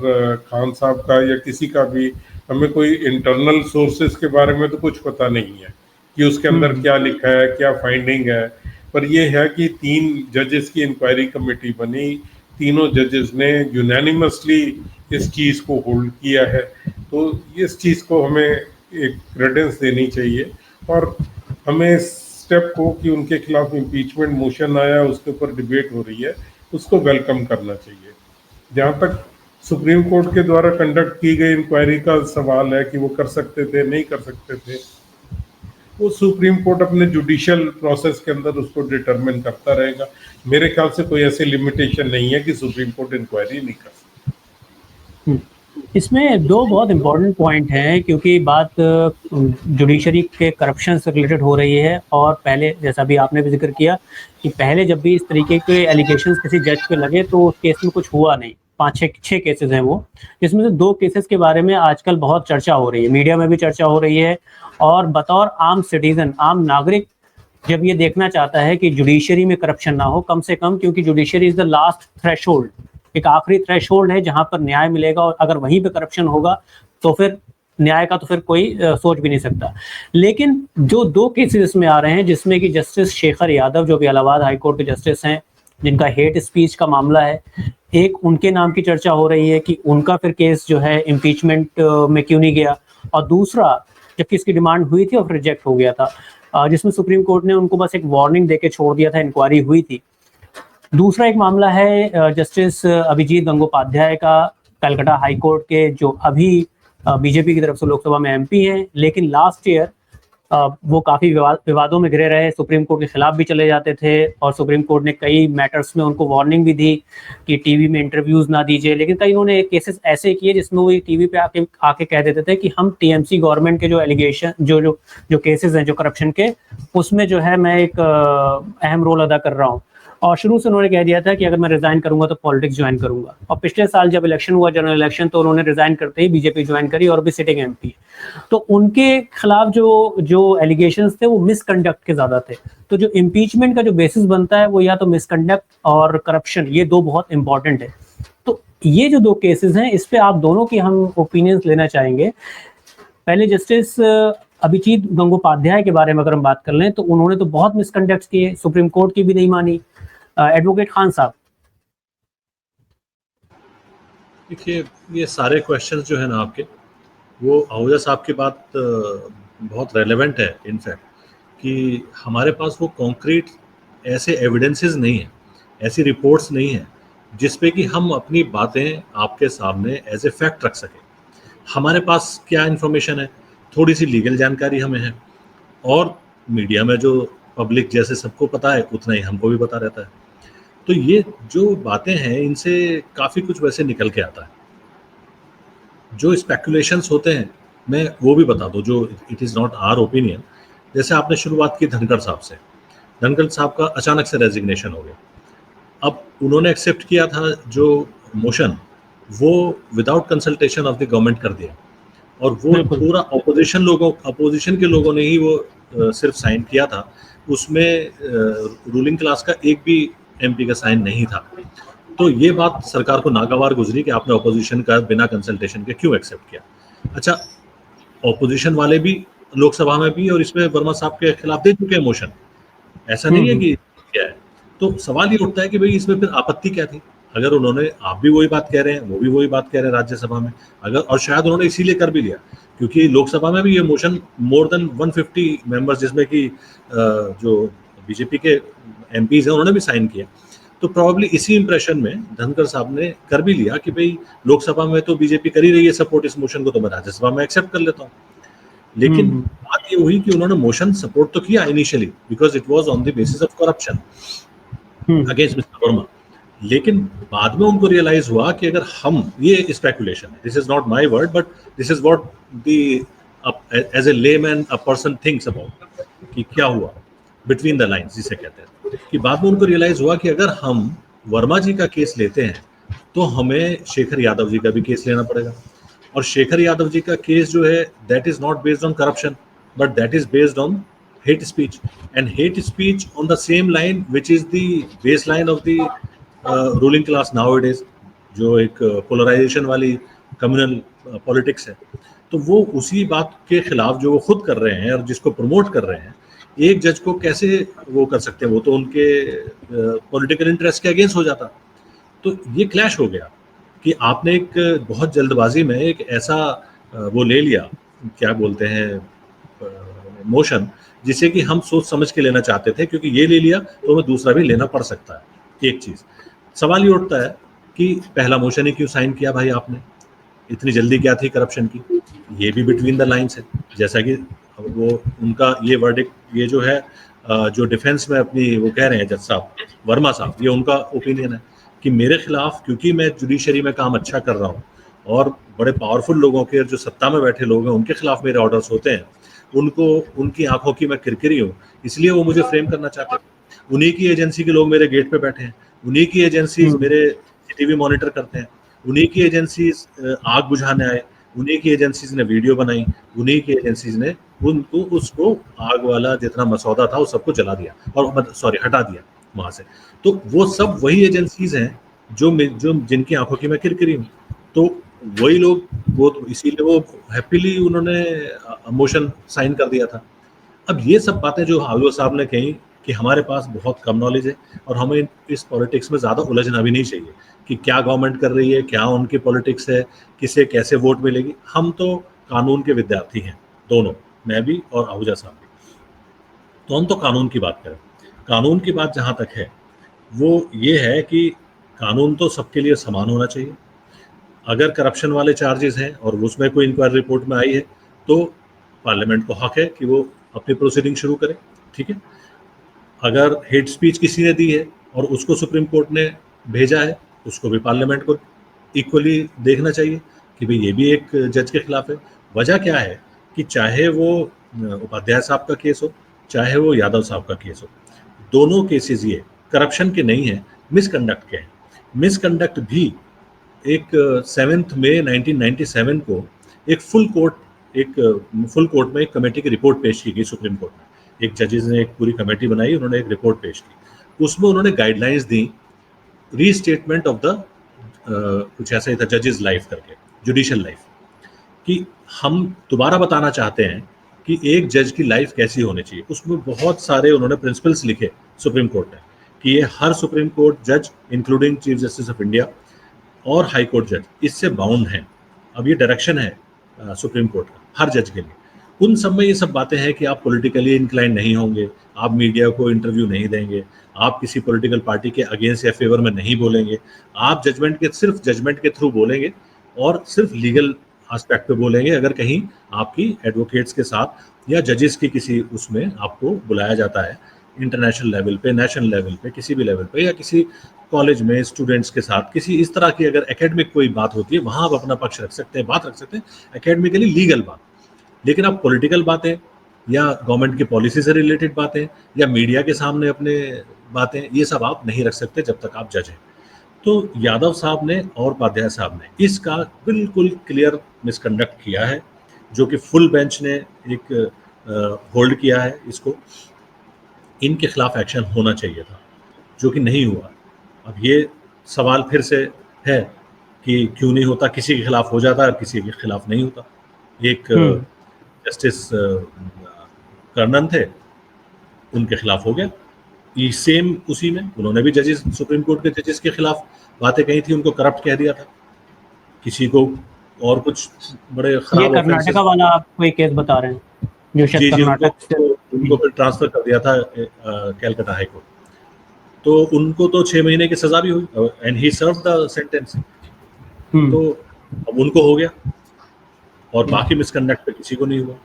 खान साहब का या किसी का भी, हमें कोई इंटरनल सोर्सेज के बारे में तो कुछ पता नहीं है कि उसके अंदर क्या लिखा है, क्या फाइंडिंग है। पर यह है कि 3 जजेस की इंक्वायरी कमेटी बनी, तीनों जजेस ने यूनानिमसली इस चीज़ को होल्ड किया है, तो इस चीज़ को हमें एक क्रेडेंस देनी चाहिए। और हमें स्टेप को कि उनके खिलाफ इम्पीचमेंट मोशन आया, उसके ऊपर डिबेट हो रही है, उसको वेलकम करना चाहिए। जहाँ तक सुप्रीम कोर्ट के द्वारा कंडक्ट की गई इंक्वायरी का सवाल है कि वो कर सकते थे, नहीं कर सकते थे, वो सुप्रीम कोर्ट अपने जुडिशियल प्रोसेस के अंदर उसको डिटरमिन करता रहेगा। मेरे ख्याल से कोई ऐसी लिमिटेशन नहीं है कि सुप्रीम कोर्ट इंक्वायरी नहीं कर सकती। इसमें दो बहुत इम्पोर्टेंट पॉइंट हैं, क्योंकि बात जुडिशरी के करप्शन से रिलेटेड हो रही है। और पहले जैसा भी आपने भी जिक्र किया कि पहले जब भी इस तरीके के एलिगेशंस किसी जज पे लगे तो उस केस में कुछ हुआ नहीं। 5-6 केसेस हैं वो, जिसमें से 2 केसेस के बारे में आजकल बहुत चर्चा हो रही है, मीडिया में भी चर्चा हो रही है। और बतौर आम सिटीजन, आम नागरिक जब ये देखना चाहता है कि जुडिशरी में करप्शन ना हो, कम से कम, क्योंकि judiciary is the last threshold, एक आखिरी थ्रेशोल्ड है जहां पर न्याय मिलेगा, और अगर वहीं पे करप्शन होगा तो फिर न्याय का तो फिर कोई सोच भी नहीं सकता। लेकिन जो 2 केसेस इसमें आ रहे हैं, जिसमें कि जस्टिस शेखर यादव जो कि इलाहाबाद हाई कोर्ट के जस्टिस हैं, जिनका हेट स्पीच का मामला है, एक उनके नाम की चर्चा हो रही है कि उनका फिर केस जो है इम्पीचमेंट में क्यों नहीं गया, और दूसरा जबकि इसकी डिमांड हुई थी और फिर रिजेक्ट हो गया था, जिसमें सुप्रीम कोर्ट ने उनको बस एक वार्निंग देके छोड़ दिया था, इंक्वायरी हुई थी। दूसरा एक मामला है जस्टिस अभिजीत गंगोपाध्याय का, कलकत्ता हाई कोर्ट के, जो अभी बीजेपी की तरफ से लोकसभा में एमपी हैं, लेकिन लास्ट ईयर वो काफ़ी विवादों में घिरे रहे, सुप्रीम कोर्ट के खिलाफ भी चले जाते थे, और सुप्रीम कोर्ट ने कई मैटर्स में उनको वार्निंग भी दी कि टीवी में इंटरव्यूज़ ना दीजिए। लेकिन कई उन्होंने केसेस ऐसे किए जिसमें वो टीवी पे आके कह देते थे कि हम टीएमसी गवर्नमेंट के जो एलिगेशन जो केसेस हैं जो करप्शन के, उसमें जो है मैं एक अहम रोल अदा कर रहा हूँ। और शुरू से उन्होंने कह दिया था कि अगर मैं रिजाइन करूंगा तो पॉलिटिक्स ज्वाइन करूंगा। और पिछले साल जब इलेक्शन हुआ, जनरल इलेक्शन, तो उन्होंने रिजाइन करते ही बीजेपी ज्वाइन करी और भी सिटिंग एमपी। तो उनके खिलाफ जो एलिगेशंस थे वो मिसकंडक्ट के ज्यादा थे। तो जो इम्पीचमेंट का जो बेसिस बनता है वो या तो मिसकंडक्ट और करप्शन, ये 2 बहुत इंपॉर्टेंट है। तो ये जो 2 केसेस हैं, इस पे आप दोनों की हम ओपिनियंस लेना चाहेंगे। पहले जस्टिस अभिजीत गंगोपाध्याय के बारे में अगर हम बात कर लें तो उन्होंने तो बहुत मिसकंडक्ट किए, सुप्रीम कोर्ट की भी नहीं मानी। एडवोकेट खान साहब। देखिए, ये सारे क्वेश्चंस जो है ना आपके, वो आहूजा साहब की बात बहुत रेलेवेंट है इनफैक्ट, कि हमारे पास वो कॉन्क्रीट ऐसे एविडेंसेस नहीं है, ऐसी रिपोर्ट्स नहीं है जिस पे कि हम अपनी बातें आपके सामने एज ए फैक्ट रख सकें। हमारे पास क्या इन्फॉर्मेशन है, थोड़ी सी लीगल जानकारी हमें है, और मीडिया में जो पब्लिक जैसे सबको पता है उतना ही हमको भी पता रहता है। तो ये जो बातें हैं, इनसे काफ़ी कुछ वैसे निकल के आता है। जो स्पेकुलेशंस होते हैं, मैं वो भी बता दूं, जो it is not our opinion. जैसे आपने शुरुआत की धनखड़ साहब से, धनखड़ साहब का अचानक से रेजिग्नेशन हो गया। अब उन्होंने एक्सेप्ट किया था जो मोशन, वो without consultation of the government कर दिया, और वो पूरा अपोजिशन के लोगों ने ही वो सिर्फ साइन किया था। उसमें रूलिंग क्लास का एक भी एमपी का साइन नहीं था। तो ये बात सरकार को नागवार गुजरी कि आपने ऑपोजिशन का बिना कंसल्टेशन के क्यों एक्सेप्ट किया। अच्छा, ऑपोजिशन वाले भी लोकसभा में भी और इसमें वर्मा साहब के खिलाफ दे चुके हैं मोशन, ऐसा नहीं है कि क्या है। तो सवाल ये उठता है कि भाई इसमें फिर आपत्ति क्या थी? अगर उन्होंने, आप भी वही बात कह रहे हैं, वो भी वही बात कह रहे हैं राज्यसभा में, अगर, और शायद उन्होंने इसीलिए कर भी लिया क्योंकि लोकसभा में भी ये मोशन मोर देन 150 मेंबर्स, जिसमें कि जो बीजेपी के एमपीज हैं उन्होंने भी साइन किया। तो प्रॉब्ली इसी इंप्रेशन में धनखड़ साहब ने कर भी लिया कि भाई लोकसभा में तो बीजेपी कर ही रही है सपोर्ट इस मोशन को, तो मैं राज्यसभा में एक्सेप्ट कर लेता हूँ। लेकिन बात ये हुई कि उन्होंने मोशन सपोर्ट तो किया initially, because it was on the basis of corruption against mister Verma. लेकिन बाद में उनको रियलाइज हुआ कि अगर हम, ये स्पेकुलेशन है, this is not my word but this is what the as a layman a person thinks about, कि क्या हुआ बिटवीन द लाइन्स जिसे कहते हैं, कि बाद में उनको रियलाइज हुआ कि अगर हम वर्मा जी का केस लेते हैं तो हमें शेखर यादव जी का भी केस लेना पड़ेगा, और शेखर यादव जी का केस जो है that is not based on corruption but that is based on hate speech and hate speech on the same line which is the baseline of the ruling class nowadays, जो एक polarisation वाली communal politics है। तो वो उसी बात के खिलाफ जो वो खुद कर रहे हैं और जिसको प्रमोट कर रहे हैं, एक जज को कैसे वो कर सकते हैं? वो तो उनके पॉलिटिकल इंटरेस्ट के अगेंस्ट हो जाता। तो ये क्लैश हो गया कि आपने एक बहुत जल्दबाजी में एक ऐसा वो ले लिया, क्या बोलते हैं, मोशन, जिसे कि हम सोच समझ के लेना चाहते थे, क्योंकि ये ले लिया तो हमें दूसरा भी लेना पड़ सकता है। एक चीज सवाल ये उठता है कि पहला मोशन ही क्यों साइन किया भाई आपने, इतनी जल्दी क्या थी करप्शन की? ये भी बिटवीन द लाइंस है, जैसा कि वो उनका ये वर्डिक्ट, ये जो है जो डिफेंस में अपनी वो कह रहे हैं जज साहब वर्मा साहब, ये उनका ओपिनियन है कि मेरे खिलाफ, क्योंकि मैं जुडिशरी में काम अच्छा कर रहा हूँ और बड़े पावरफुल लोगों के, जो सत्ता में बैठे लोग हैं, उनके खिलाफ मेरे ऑर्डर्स होते हैं, उनको, उनकी आंखों की मैं किरकिरी हूँ, इसलिए वो मुझे फ्रेम करना चाहते हैं। उन्हीं की एजेंसी के लोग मेरे गेट पे बैठे हैं, उन्हीं की एजेंसीज मेरे टीवी मॉनिटर करते हैं, उन्हीं की एजेंसीज आग बुझाने आए, उन्हीं की एजेंसीज ने वीडियो बनाई, उन्हीं की एजेंसीज ने उनको, उसको आग वाला जितना मसौदा था वो सबको जला दिया और सॉरी हटा दिया वहां से। तो वो सब वही एजेंसीज हैं जो जिनकी आंखों की मैं किरकिरी हूँ। तो वही लोग, वो तो इसीलिए वो हैप्पीली उन्होंने मोशन साइन कर दिया था। अब ये सब बातें जो हालवा साहब ने कही कि हमारे पास बहुत कम नॉलेज है और हमें इस पॉलिटिक्स में ज़्यादा उलझना भी नहीं चाहिए कि क्या गवर्नमेंट कर रही है, क्या उनकी पॉलिटिक्स है, किसे कैसे वोट मिलेगी। हम तो कानून के विद्यार्थी हैं दोनों, मैं भी और आहूजा साहब भी, तो हम तो कानून की बात करें। कानून की बात जहाँ तक है वो ये है कि कानून तो सबके लिए समान होना चाहिए। अगर करप्शन वाले चार्जेस हैं और उसमें कोई इंक्वायरी रिपोर्ट में आई है तो पार्लियामेंट को हक है कि वो अपनी प्रोसीडिंग शुरू करे, ठीक है। अगर हेट स्पीच किसी ने दी है और उसको सुप्रीम कोर्ट ने भेजा है, उसको भी पार्लियामेंट को इक्वली देखना चाहिए कि भाई ये भी एक जज के खिलाफ है। वजह क्या है कि चाहे वो उपाध्याय साहब का केस हो, चाहे वो यादव साहब का केस हो, दोनों केसेस ये करप्शन के नहीं है, मिसकंडक्ट के हैं। मिसकंडक्ट भी एक 7 मई 1997 को एक फुल कोर्ट में एक कमेटी की रिपोर्ट पेश की गई सुप्रीम कोर्ट में। एक जजेस ने एक पूरी कमेटी बनाई, उन्होंने एक रिपोर्ट पेश की, उसमें उन्होंने guidelines the restatement of the कुछ ऐसा ही था, जजेस लाइफ करके, जुडिशियल लाइफ, कि हम दोबारा बताना चाहते हैं कि एक जज की लाइफ कैसी होनी चाहिए। उसमें बहुत सारे उन्होंने प्रिंसिपल्स लिखे सुप्रीम कोर्ट ने कि ये हर सुप्रीम कोर्ट जज including chief justice of India और हाई कोर्ट जज इससे बाउंड हैं। अब ये डायरेक्शन है सुप्रीम कोर्ट का हर जज के लिए। उन सब में ये सब बातें हैं कि आप पॉलिटिकली इंक्लाइन नहीं होंगे, आप मीडिया को इंटरव्यू नहीं देंगे, आप किसी पॉलिटिकल पार्टी के अगेंस्ट या फेवर में नहीं बोलेंगे, आप सिर्फ जजमेंट के थ्रू बोलेंगे और सिर्फ लीगल एस्पेक्ट पे बोलेंगे। अगर कहीं आपकी एडवोकेट्स के साथ या जजेस की किसी उसमें आपको बुलाया जाता है इंटरनेशनल लेवल पे, नेशनल लेवल पे, किसी भी लेवल पे, या किसी कॉलेज में स्टूडेंट्स के साथ किसी इस तरह की अगर एकेडमिक कोई बात होती है, वहां आप अपना पक्ष रख सकते हैं, बात रख सकते हैं, एकेडमिकली लीगल बात। लेकिन आप पॉलिटिकल बातें या गवर्नमेंट की पॉलिसी से रिलेटेड बातें या मीडिया के सामने अपने बातें, ये सब आप नहीं रख सकते जब तक आप जज हैं। तो यादव साहब ने और उपाध्याय साहब ने इसका बिल्कुल क्लियर मिसकंडक्ट किया है, जो कि फुल बेंच ने एक होल्ड किया है इसको। इनके खिलाफ एक्शन होना चाहिए था, जो कि नहीं हुआ। अब ये सवाल फिर से है कि क्यों नहीं होता, किसी के खिलाफ हो जाता है और किसी के खिलाफ नहीं होता। एक जस्टिस कर्णन थे, उनके खिलाफ हो गया, ये सेम उसी में उन्होंने भी जजेस, सुप्रीम कोर्ट के जजेस के खिलाफ बातें कही थी, उनको करप्ट कह दिया था, किसी को और कुछ बड़े खराब। ये कर्नाटका वाला आप कोई केस बता रहे हैं जो शायद कर्नाटक से उनको फिर ट्रांसफर कर दिया था कैलकाटा हाई कोर्ट। तो उनको तो 6 महीने की सजा भी हुई and he serve the sentence. तो अब उनको हो गया और बाकी मिसकंडक्ट पे किसी को नहीं हुआ।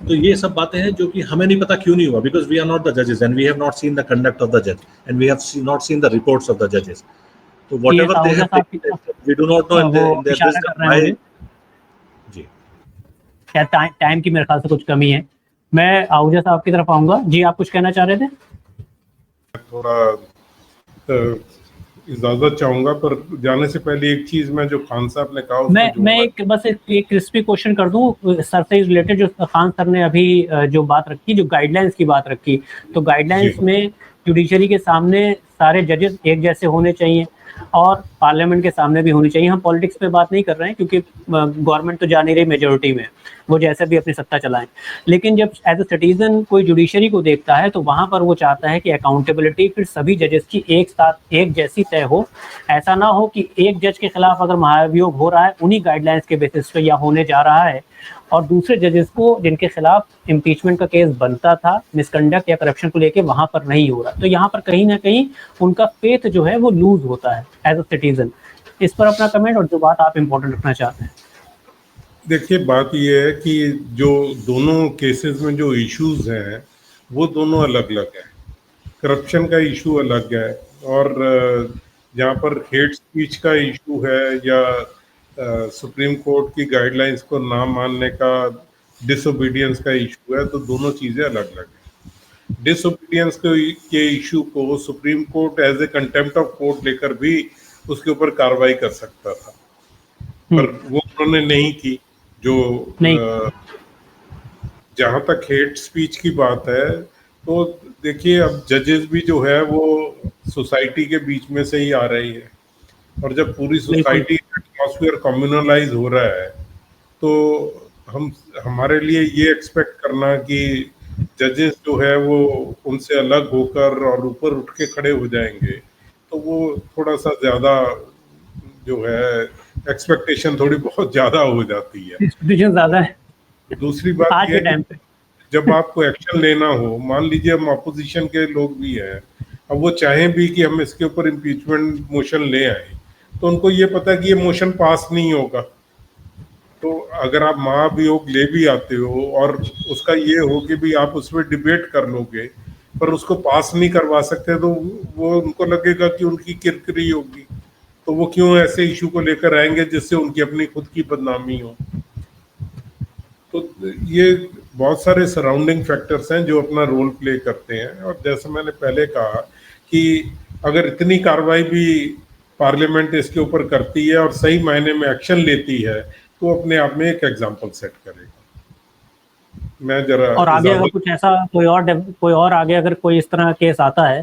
तो ये सब बातें हैं जो कि हमें नहीं पता क्यों नहीं हुआ, because we are not the जजेस and we have not seen the conduct of the जज and we have not seen the reports of the जजेस। तो whatever they have, we do not know in their wisdom. जी, क्या time की मेरे ख्याल से कुछ कमी है। मैं आहूजा साहब की तरफ आऊंगा। जी, आप कुछ कहना चाह रहे थे? थोड़ा इजाजत चाहूंगा, पर जाने से पहले एक चीज मैं जो खान साहब ने कहा मैं एक बस एक क्रिस्पी क्वेश्चन कर दूं सर से रिलेटेड, जो खान सर ने अभी जो बात रखी, जो गाइडलाइंस की बात रखी, तो गाइडलाइंस में जुडिशरी के सामने सारे जजेस एक जैसे होने चाहिए और पार्लियामेंट के सामने भी होनी चाहिए। हम पॉलिटिक्स पे बात नहीं कर रहे हैं क्योंकि गवर्नमेंट तो जा नहीं रही मेजोरिटी में, वो जैसे भी अपनी सत्ता चलाएं, लेकिन जब एज अ सिटीजन कोई जुडिशरी को देखता है तो वहां पर वो चाहता है कि अकाउंटेबिलिटी फिर सभी जजेस की एक साथ एक जैसी तय हो। ऐसा ना हो कि एक जज के खिलाफ अगर महाभियोग हो रहा है उन्हीं गाइडलाइंस के बेसिस पे या होने जा रहा है, और दूसरे जजेस को जिनके खिलाफ इम्पीचमेंट का केस बनता था मिसकंडक्ट या करप्शन को लेके वहां पर नहीं हो रहा, तो यहाँ पर कहीं ना कहीं उनका फेथ जो है वो लूज होता है एज अ सिटीजन। इस पर अपना कमेंट और जो बात आप इम्पोर्टेंट रखना चाहते हैं। देखिए, बात ये है कि जो दोनों केसेस में जो इश्यूज हैं वो दोनों अलग अलग हैं। करप्शन का इशू अलग है, और जहाँ पर हेट स्पीच का इशू है या सुप्रीम कोर्ट की गाइडलाइंस को ना मानने का डिसोबीडियंस का इशू है, तो दोनों चीज़ें अलग अलग हैं। डिसोबीडियंस के इशू को Supreme Court as a contempt of court लेकर भी उसके ऊपर कार्रवाई कर सकता था, पर वो उन्होंने नहीं की। जो जहाँ तक हेट स्पीच की बात है, तो देखिए अब जजेस भी जो है वो सोसाइटी के बीच में से ही आ रही है, और जब पूरी सोसाइटी एटमॉस्फेयर कम्युनलाइज हो रहा है तो हमारे लिए ये एक्सपेक्ट करना कि जजेस जो है वो उनसे अलग होकर और ऊपर उठ के खड़े हो जाएंगे, तो वो थोड़ा सा ज्यादा जो है एक्सपेक्टेशन थोड़ी बहुत ज्यादा हो जाती है। एक्सपेक्टेशन ज्यादा है। दूसरी बात ये है कि जब आपको एक्शन लेना हो, मान लीजिए हम अपोजिशन के लोग भी हैं, अब वो चाहें भी कि हम इसके ऊपर इम्पीचमेंट मोशन ले आए, तो उनको ये पता है कि ये मोशन पास नहीं होगा। तो अगर आप महाभियोग ले भी आते हो और उसका ये हो कि भी आप उसमें डिबेट कर लोगे पर उसको पास नहीं करवा सकते, तो वो उनको लगेगा कि उनकी किरकिरी होगी, तो वो क्यों ऐसे इशू को लेकर आएंगे जिससे उनकी अपनी खुद की बदनामी हो। तो ये बहुत सारे सराउंडिंग फैक्टर्स हैं जो अपना रोल प्ले करते हैं, और जैसे मैंने पहले कहा कि अगर इतनी कार्रवाई भी पार्लियामेंट इसके ऊपर करती है और सही मायने में एक्शन लेती है, तो अपने आप में एक एग्जाम्पल सेट करेगा। मैं जरा और आगे अगर कुछ ऐसा कोई और आगे अगर कोई इस तरह केस आता है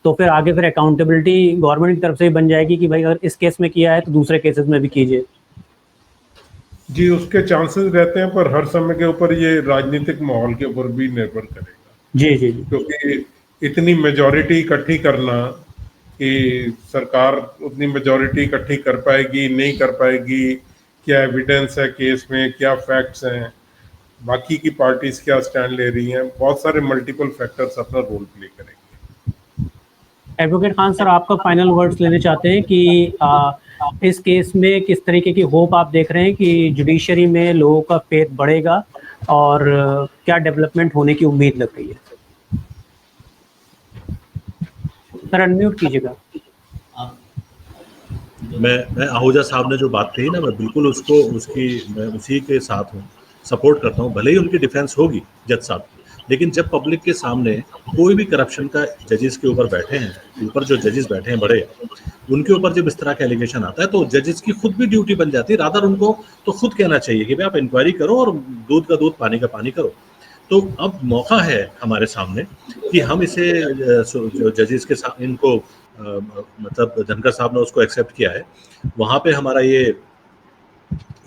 तो फिर आगे फिर अकाउंटेबिलिटी गवर्नमेंट की तरफ से ही बन जाएगी कि भाई अगर इस केस में किया है तो दूसरे केसेस में भी कीजिए। जी, उसके चांसेस रहते हैं, पर हर समय के ऊपर ये राजनीतिक माहौल के ऊपर भी निर्भर करेगा। जी जी, क्योंकि इतनी मेजॉरिटी इकट्ठी करना कि सरकार उतनी मेजॉरिटी इकट्ठी कर पाएगी नहीं कर पाएगी, क्या एविडेंस है केस में, क्या फैक्ट्स हैं, बाकी की पार्टीज क्या स्टैंड ले रही हैं, बहुत सारे मल्टीपल फैक्टर्स अपना रोल प्ले करेंगे। एडवोकेट खान सर, आपका फाइनल वर्ड्स लेने चाहते हैं कि इस केस में किस तरीके की होप आप देख रहे हैं कि जुडिशरी में लोगों का फेथ बढ़ेगा और क्या डेवलपमेंट होने की उम्मीद लग रही है? सर अनम्यूट कीजिएगा। मैं आहूजा साहब ने जो बात कही ना, मैं बिल्कुल मैं उसी के साथ हूँ, सपोर्ट करता हूँ। भले ही उनकी डिफेंस होगी जज साहब, लेकिन जब पब्लिक के सामने कोई भी करप्शन का जजेस के ऊपर बैठे हैं, ऊपर जो जजेस बैठे हैं बड़े, उनके ऊपर जब इस तरह का एलिगेशन आता है तो जजेस की खुद भी ड्यूटी बन जाती है। रादर उनको तो खुद कहना चाहिए कि भाई आप इंक्वायरी करो और दूध का दूध पानी का पानी करो। तो अब मौका है हमारे सामने कि हम इसे जो जजेस के साथ इनको मतलब धनखड़ साहब ने उसको एक्सेप्ट किया है, वहाँ पे हमारा ये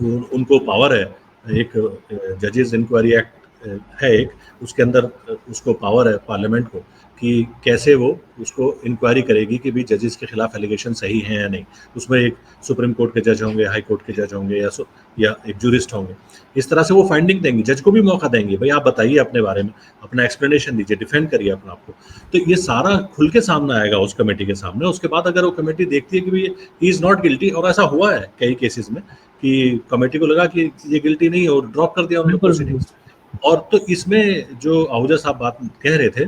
उनको पावर है, एक जजेस इंक्वायरी एक्ट है एक, उसके अंदर उसको पावर है पार्लियामेंट को कि कैसे वो उसको इंक्वायरी करेगी कि भी जजेस के खिलाफ एलिगेशन सही हैं या नहीं। उसमें एक सुप्रीम कोर्ट के जज होंगे, हाई कोर्ट के जज होंगे या एक जूरिस्ट होंगे। इस तरह से वो फाइंडिंग देंगे, जज को भी मौका देंगे, भाई आप बताइए अपने बारे में, अपना एक्सप्लेनेशन दीजिए, डिफेंड करिए अपने आप को। तो ये सारा खुल के सामने आएगा उस कमेटी के सामने। उसके बाद अगर वो कमेटी देखती है कि भाई ही इज़ नॉट गिल्टी, और ऐसा हुआ है कई केसेस में कि कमेटी को लगा कि ये गिल्टी नहीं है और ड्रॉप कर दिया उन्होंने प्रोसीडिंग्स। और तो इसमें जो आहूजा साहब बात कह रहे थे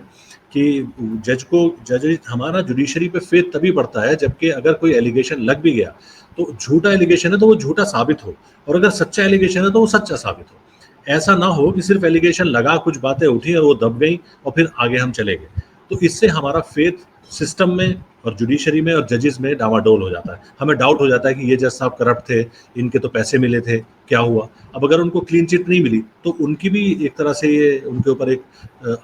कि हमारा जुडिशरी पे फेथ तभी बढ़ता है जबकि अगर कोई एलिगेशन लग भी गया तो झूठा एलिगेशन है तो वो झूठा साबित हो, और अगर सच्चा एलिगेशन है तो वो सच्चा साबित हो। ऐसा ना हो कि सिर्फ एलिगेशन लगा, कुछ बातें उठी और वो दब गई और फिर आगे हम चले गए। तो इससे हमारा फेथ सिस्टम में और जुडिशरी में और जजेस में डावाडोल हो जाता है। हमें डाउट हो जाता है कि ये जज साहब करप्ट थे, इनके तो पैसे मिले थे, क्या हुआ। अब अगर उनको क्लीन चिट नहीं मिली तो उनकी भी एक तरह से ये उनके ऊपर एक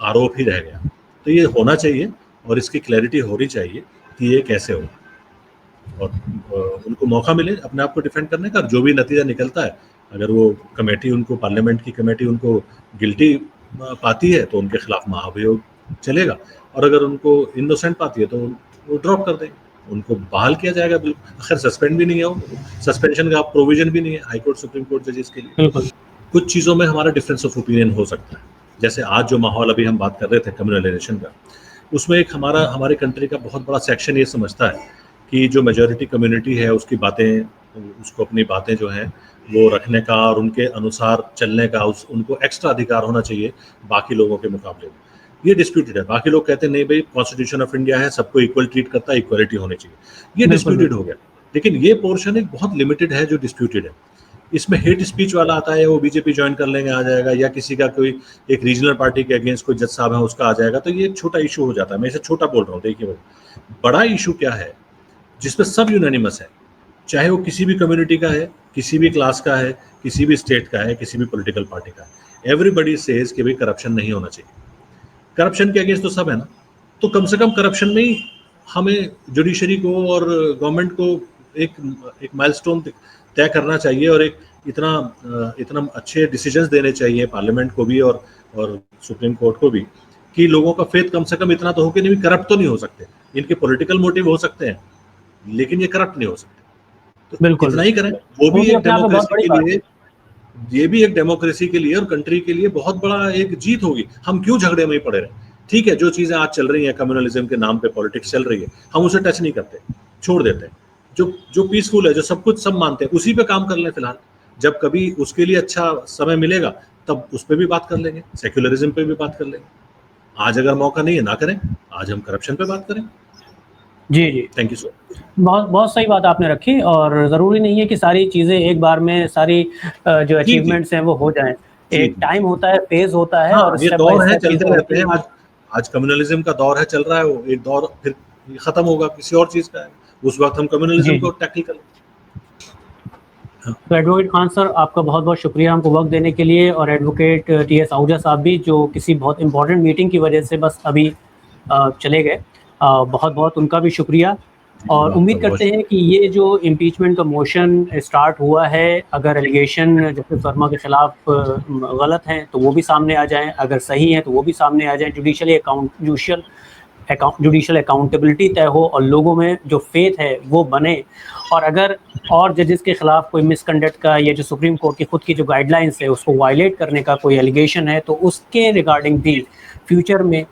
आरोप ही रह गया। तो ये होना चाहिए और इसकी क्लैरिटी होनी चाहिए कि ये कैसे हो, और उनको मौका मिले अपने आप को डिफेंड करने का। जो भी नतीजा निकलता है, अगर वो कमेटी उनको, पार्लियामेंट की कमेटी उनको गिल्टी पाती है तो उनके खिलाफ महाभियोग चलेगा, और अगर उनको इनोसेंट पाती है तो वो ड्रॉप कर देंगे, उनको बहाल किया जाएगा। बिल्कुल, खैर सस्पेंड भी नहीं है, वो सस्पेंशन का प्रोविजन भी नहीं है हाई कोर्ट सुप्रीम कोर्ट जजेस के लिए। बिल्कुल। कुछ चीज़ों में हमारा डिफरेंस ऑफ ओपिनियन हो सकता है, जैसे आज जो माहौल अभी हम बात कर रहे थे कम्युनलाइजेशन का, उसमें एक हमारे कंट्री का बहुत बड़ा सेक्शन ये समझता है कि जो मेजॉरिटी कम्युनिटी है उसकी बातें, उसको अपनी बातें जो हैं वो रखने का और उनके अनुसार चलने का उनको एक्स्ट्रा अधिकार होना चाहिए बाकी लोगों के मुकाबले में। ये डिस्प्यूटेड है। बाकी लोग कहते हैं नहीं भाई, कॉन्स्टिट्यूशन ऑफ इंडिया है, सबको इक्वल ट्रीट करता है, इक्वलिटी होनी चाहिए। ये डिस्प्यूटेड हो गया, लेकिन ये पोर्शन एक बहुत लिमिटेड है जो डिस्प्यूटेड है। इसमें हेट स्पीच वाला आता है, वो बीजेपी ज्वाइन कर लेंगे आ जाएगा, या किसी का कोई एक रीजनल पार्टी के अगेंस्ट कोई जज साहब है उसका आ जाएगा, तो ये एक छोटा इशू हो जाता है। मैं इसे छोटा बोल रहा हूँ, देखिए बड़ा इशू क्या है जिसपे सब यूनानिमस है, चाहे वो किसी भी कम्युनिटी का है, किसी भी क्लास का है, किसी भी स्टेट का है, किसी भी पॉलिटिकल पार्टी का है। एवरीबडी सेज कि भाई करप्शन नहीं होना चाहिए। करप्शन के अगेंस्ट तो सब है ना, तो कम से कम करप्शन में ही हमें जुडिशरी को और गवर्नमेंट को एक माइलस्टोन तय करना चाहिए, और एक इतना अच्छे डिसीजंस देने चाहिए पार्लियामेंट को भी और सुप्रीम कोर्ट को भी, कि लोगों का फेथ कम से कम इतना तो हो कि नहीं, करप्ट तो नहीं हो सकते, इनके पॉलिटिकल मोटिव हो सकते हैं लेकिन ये करप्ट नहीं हो सकते। तो बिल्कुल इतना ही करें, वो भी एक डेमोक्रेसी के लिए, ये भी एक डेमोक्रेसी के लिए और कंट्री के लिए बहुत बड़ा एक जीत होगी। हम क्यों झगड़े में ही पड़े रहे? ठीक है, जो चीजें आज चल रही हैं कम्युनलिज्म के नाम पे पॉलिटिक्स चल रही है, हम उसे टच नहीं करते, छोड़ देते हैं। जो पीसफुल है, जो सब कुछ सब मानते हैं, उसी पे काम कर लें फिलहाल। जब कभी उसके लिए अच्छा समय मिलेगा तब उस पर भी बात कर लेंगे, सेक्युलरिज्म पे भी बात कर लेंगे। आज अगर मौका नहीं है ना करें, आज हम करप्शन पे बात करें। जी जी, थैंक यू सो मच। बहुत सही बात आपने रखी, और ज़रूरी नहीं है कि सारी चीज़ें एक बार में, सारी जो अचीवमेंट्स हैं वो हो जाएं। एक टाइम होता है, फेज होता है, और ये दौर है, चलते रहते हैं। आज कम्युनलिज्म का दौर है, चल रहा है, वो एक दौर फिर खत्म होगा, किसी और चीज का है, उस वक्त हम कम्युनलिज्म को टैकल करें। तो एडवोकेट खान सर, आपका बहुत बहुत शुक्रिया हमको वक्त देने के लिए, और एडवोकेट टीएस आहूजा साहब भी, जो किसी बहुत इंपॉर्टेंट मीटिंग की वजह से बस अभी चले गए, बहुत बहुत उनका भी शुक्रिया। और उम्मीद करते हैं कि ये जो इम्पीचमेंट का मोशन स्टार्ट हुआ है, अगर एलिगेशन जस्टिस वर्मा के खिलाफ गलत हैं तो वो भी सामने आ जाएं, अगर सही हैं तो वो भी सामने आ जाएं, जुडिशल अकाउंटेबिलिटी तय हो और लोगों में जो फेथ है वो बने। और अगर और जजेस के खिलाफ कोई मिसकंडक्ट का, या जो सुप्रीम कोर्ट की खुद की जो गाइडलाइंस है उसको वायलेट करने का कोई एलिगेशन है, तो उसके रिगार्डिंग भी फ्यूचर में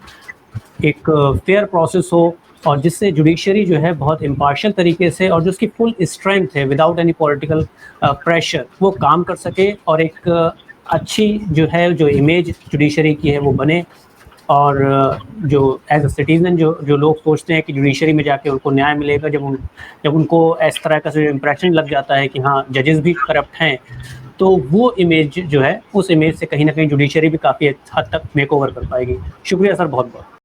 एक फेयर प्रोसेस हो, और जिससे जुडिशरी जो है बहुत इम्पार्शियल तरीके से, और जो उसकी फुल स्ट्रेंथ है विदाउट एनी पॉलिटिकल प्रेशर, वो काम कर सके, और एक अच्छी जो इमेज जुडिशरी की है वो बने। और जो एज अ सिटीज़न जो लोग सोचते हैं कि जुडिशरी में जाके उनको न्याय मिलेगा, जब उनको इस तरह का जो इम्प्रेशन लग जाता है कि हाँ जजेस भी करप्ट हैं, तो वो इमेज जो है, उस इमेज से कहीं ना कहीं जुडिशरी भी काफ़ी हद तक मेकओवर कर पाएगी। शुक्रिया सर, बहुत बहुत।